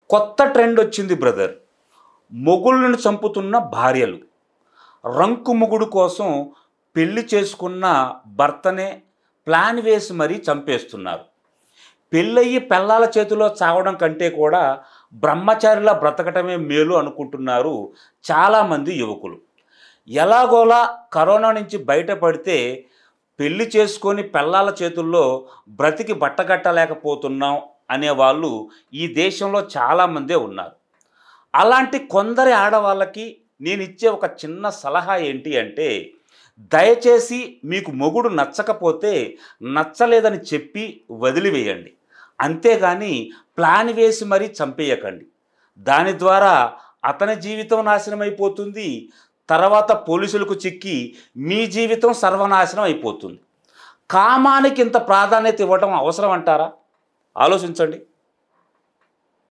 కొత్త ట్రెండ్ వచ్చింది బ్రదర్. మొగుళ్ళను చంపుతున్న భార్యలు. రంకు మొగుడు కోసం పెళ్లి చేసుకున్న భర్తనే ప్లాన్ వేసి మరీ చంపేస్తున్నారు. పెళ్ళయ్యి పెళ్ళాల చేతిలో చావడం కంటే కూడా బ్రహ్మచారిలా బ్రతకటమే మేలు అనుకుంటున్నారు చాలామంది యువకులు. ఎలాగోలా కరోనా నుంచి బయటపడితే పెళ్లి చేసుకొని పెళ్ళాల చేతుల్లో బ్రతికి బట్టగట్టలేకపోతున్నాం అనేవాళ్ళు ఈ దేశంలో చాలామందే ఉన్నారు. అలాంటి కొందరి ఆడవాళ్ళకి నేను ఇచ్చే ఒక చిన్న సలహా ఏంటి అంటే, దయచేసి మీకు మొగుడు నచ్చకపోతే నచ్చలేదని చెప్పి వదిలివేయండి. అంతేగాని ప్లాన్ వేసి మరీ చంపేయకండి. దాని ద్వారా అతని జీవితం నాశనం అయిపోతుంది. తర్వాత పోలీసులకు చిక్కి మీ జీవితం సర్వనాశనం అయిపోతుంది. కామానికి ఇంత ప్రాధాన్యత ఇవ్వడం అవసరం అంటారా? ఆలోచించండి.